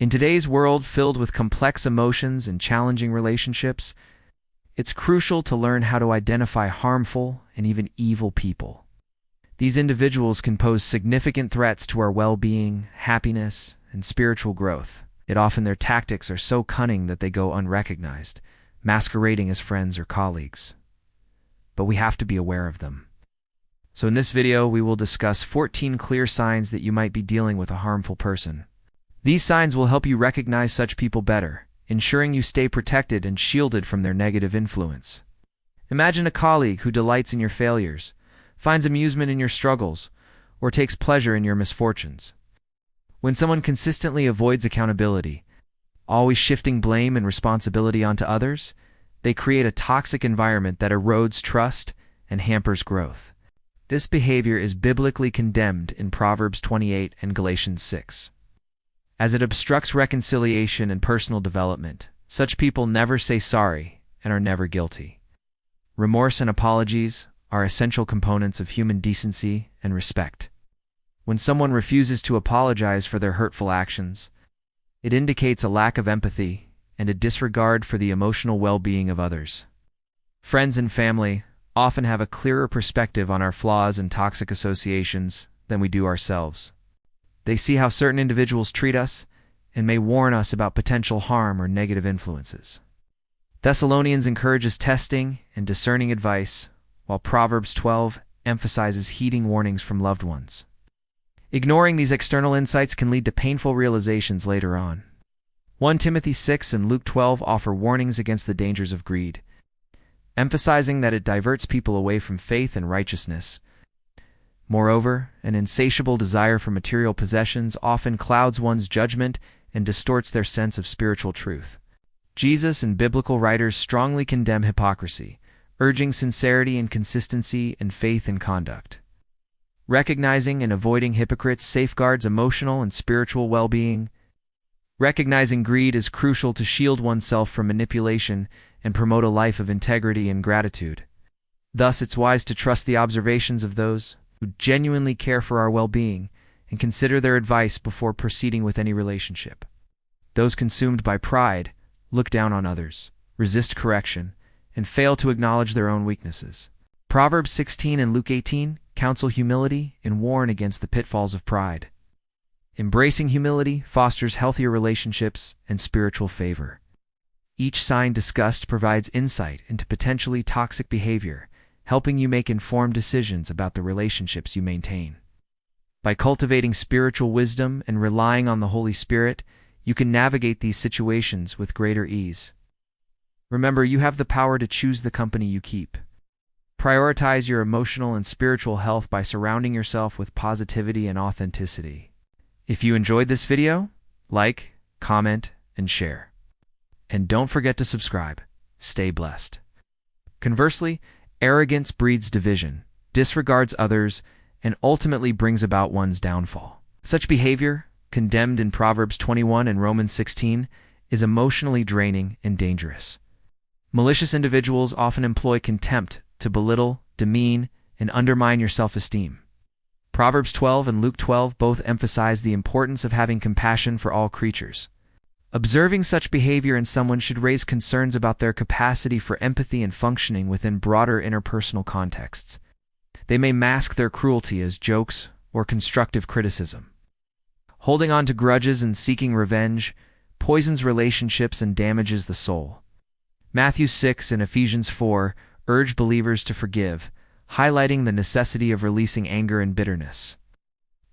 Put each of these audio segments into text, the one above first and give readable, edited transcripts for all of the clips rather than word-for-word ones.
In today's world filled with complex emotions and challenging relationships, it's crucial to learn how to identify harmful and even evil people. These individuals can pose significant threats to our well-being, happiness, and spiritual growth. Yet often their tactics are so cunning that they go unrecognized, masquerading as friends or colleagues. But we have to be aware of them. So in this video, we will discuss 14 clear signs that you might be dealing with a harmful person. These signs will help you recognize such people better, ensuring you stay protected and shielded from their negative influence. Imagine a colleague who delights in your failures, finds amusement in your struggles, or takes pleasure in your misfortunes. When someone consistently avoids accountability, always shifting blame and responsibility onto others, they create a toxic environment that erodes trust and hampers growth. This behavior is biblically condemned in Proverbs 28 and Galatians 6. As it obstructs reconciliation and personal development, such people never say sorry and are never guilty. Remorse and apologies are essential components of human decency and respect. When someone refuses to apologize for their hurtful actions, it indicates a lack of empathy and a disregard for the emotional well-being of others. Friends and family often have a clearer perspective on our flaws and toxic associations than we do ourselves. They see how certain individuals treat us and may warn us about potential harm or negative influences. Thessalonians encourages testing and discerning advice, while Proverbs 12 emphasizes heeding warnings from loved ones. Ignoring these external insights can lead to painful realizations later on. 1 Timothy 6 and Luke 12 offer warnings against the dangers of greed, emphasizing that it diverts people away from faith and righteousness. Moreover, an insatiable desire for material possessions often clouds one's judgment and distorts their sense of spiritual truth. Jesus and biblical writers strongly condemn hypocrisy, urging sincerity and consistency in faith and conduct. Recognizing and avoiding hypocrites safeguards emotional and spiritual well-being. Recognizing greed is crucial to shield oneself from manipulation and promote a life of integrity and gratitude. Thus, it's wise to trust the observations of those who genuinely care for our well-being and consider their advice before proceeding with any relationship. Those consumed by pride look down on others, resist correction, and fail to acknowledge their own weaknesses. Proverbs 16 and Luke 18 counsel humility and warn against the pitfalls of pride. Embracing humility fosters healthier relationships and spiritual favor. Each sign discussed provides insight into potentially toxic behavior, helping you make informed decisions about the relationships you maintain. By cultivating spiritual wisdom and relying on the Holy Spirit, you can navigate these situations with greater ease. Remember, you have the power to choose the company you keep. Prioritize your emotional and spiritual health by surrounding yourself with positivity and authenticity. If you enjoyed this video, like, comment, and share. And don't forget to subscribe. Stay blessed. Conversely, arrogance breeds division, disregards others, and ultimately brings about one's downfall. Such behavior, condemned in Proverbs 21 and Romans 16, is emotionally draining and dangerous. Malicious individuals often employ contempt to belittle, demean, and undermine your self-esteem. Proverbs 12 and Luke 12 both emphasize the importance of having compassion for all creatures. Observing such behavior in someone should raise concerns about their capacity for empathy and functioning within broader interpersonal contexts. They may mask their cruelty as jokes or constructive criticism. Holding on to grudges and seeking revenge poisons relationships and damages the soul. Matthew 6 and Ephesians 4 urge believers to forgive, highlighting the necessity of releasing anger and bitterness.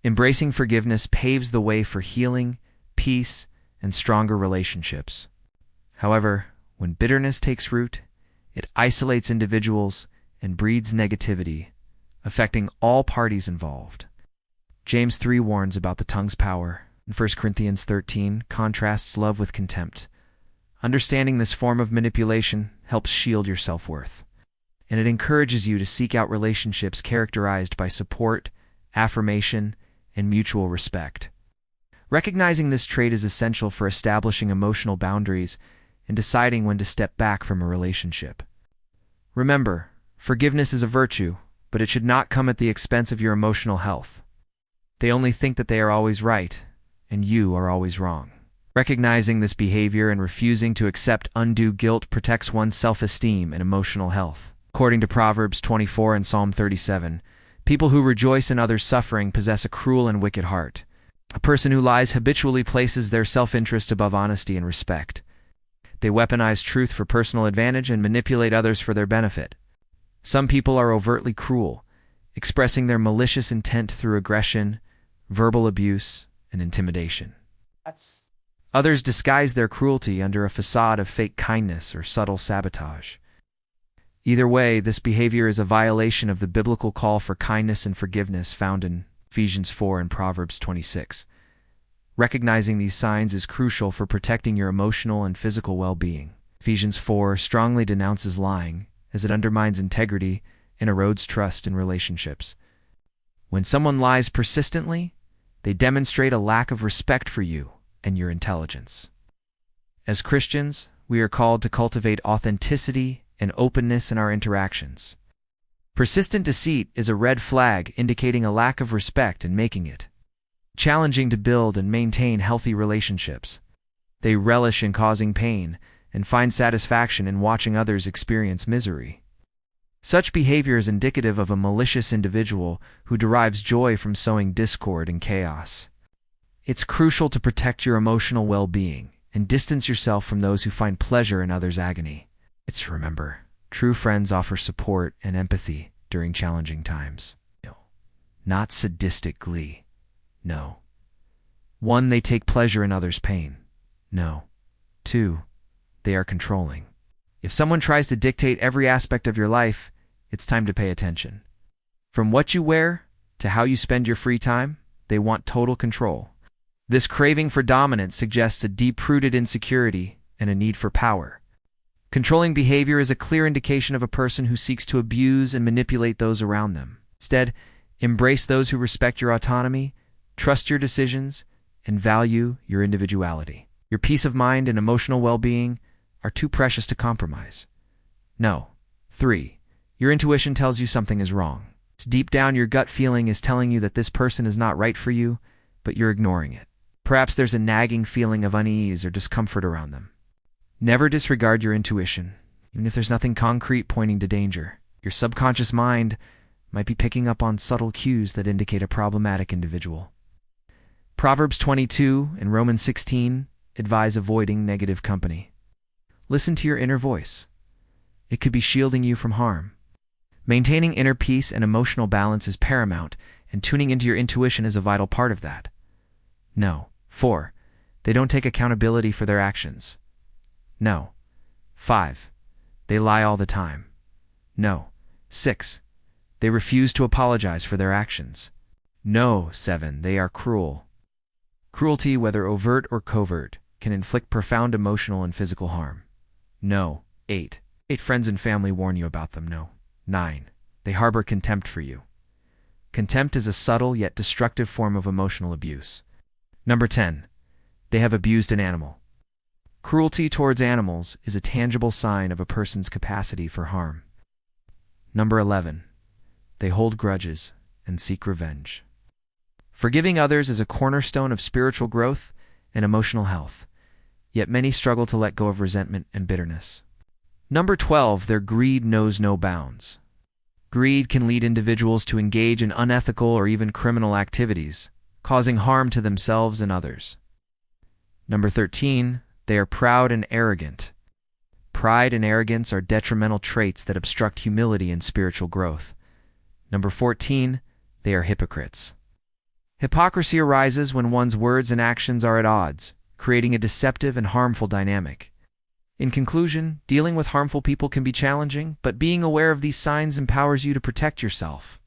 Embracing forgiveness paves the way for healing, peace, and stronger relationships. However, when bitterness takes root, it isolates individuals and breeds negativity, affecting all parties involved. James 3 warns about the tongue's power, and 1 Corinthians 13 contrasts love with contempt. Understanding this form of manipulation helps shield your self-worth, and it encourages you to seek out relationships characterized by support, affirmation, and mutual respect. Recognizing this trait is essential for establishing emotional boundaries and deciding when to step back from a relationship. Remember, forgiveness is a virtue, but it should not come at the expense of your emotional health. They only think that they are always right, and you are always wrong. Recognizing this behavior and refusing to accept undue guilt protects one's self-esteem and emotional health. According to Proverbs 24 and Psalm 37, people who rejoice in others' suffering possess a cruel and wicked heart. A person who lies habitually places their self-interest above honesty and respect. They weaponize truth for personal advantage and manipulate others for their benefit. Some people are overtly cruel, expressing their malicious intent through aggression, verbal abuse, and intimidation. Others disguise their cruelty under a facade of fake kindness or subtle sabotage. Either way, this behavior is a violation of the biblical call for kindness and forgiveness found in Ephesians 4 and Proverbs 26. Recognizing these signs is crucial for protecting your emotional and physical well-being. Ephesians 4 strongly denounces lying, as it undermines integrity and erodes trust in relationships. When someone lies persistently, they demonstrate a lack of respect for you and your intelligence. As Christians, we are called to cultivate authenticity and openness in our interactions. Persistent deceit is a red flag indicating a lack of respect and making it challenging to build and maintain healthy relationships. They relish in causing pain and find satisfaction in watching others experience misery. Such behavior is indicative of a malicious individual who derives joy from sowing discord and chaos. It's crucial to protect your emotional well-being and distance yourself from those who find pleasure in others' agony. Remember, true friends offer support and empathy during challenging times. Not sadistic glee. No. 1, they take pleasure in others' pain. No. 2, they are controlling. If someone tries to dictate every aspect of your life, it's time to pay attention. From what you wear to how you spend your free time, they want total control. This craving for dominance suggests a deep-rooted insecurity and a need for power. Controlling behavior is a clear indication of a person who seeks to abuse and manipulate those around them. Instead, embrace those who respect your autonomy, trust your decisions, and value your individuality. Your peace of mind and emotional well-being are too precious to compromise. No. 3. Your intuition tells you something is wrong. It's deep down your gut feeling is telling you that this person is not right for you, but you're ignoring it. Perhaps there's a nagging feeling of unease or discomfort around them. Never disregard your intuition, even if there's nothing concrete pointing to danger. Your subconscious mind might be picking up on subtle cues that indicate a problematic individual. Proverbs 22 and Romans 16 advise avoiding negative company. Listen to your inner voice. It could be shielding you from harm. Maintaining inner peace and emotional balance is paramount, and tuning into your intuition is a vital part of that. No. 4. They don't take accountability for their actions. No. 5. They lie all the time. No. 6. They refuse to apologize for their actions. No. 7. They are cruel. Cruelty, whether overt or covert, can inflict profound emotional and physical harm. No. 8. Friends and family warn you about them. No. 9. They harbor contempt for you. Contempt is a subtle yet destructive form of emotional abuse. Number 10. They have abused an animal. Cruelty towards animals is a tangible sign of a person's capacity for harm. Number 11. They hold grudges and seek revenge. Forgiving others is a cornerstone of spiritual growth and emotional health, yet many struggle to let go of resentment and bitterness. Number 12. Their greed knows no bounds. Greed can lead individuals to engage in unethical or even criminal activities, causing harm to themselves and others. Number 13. They are proud and arrogant. Pride and arrogance are detrimental traits that obstruct humility and spiritual growth. Number 14. They are hypocrites. Hypocrisy arises when one's words and actions are at odds, creating a deceptive and harmful dynamic. In conclusion, dealing with harmful people can be challenging, but being aware of these signs empowers you to protect yourself.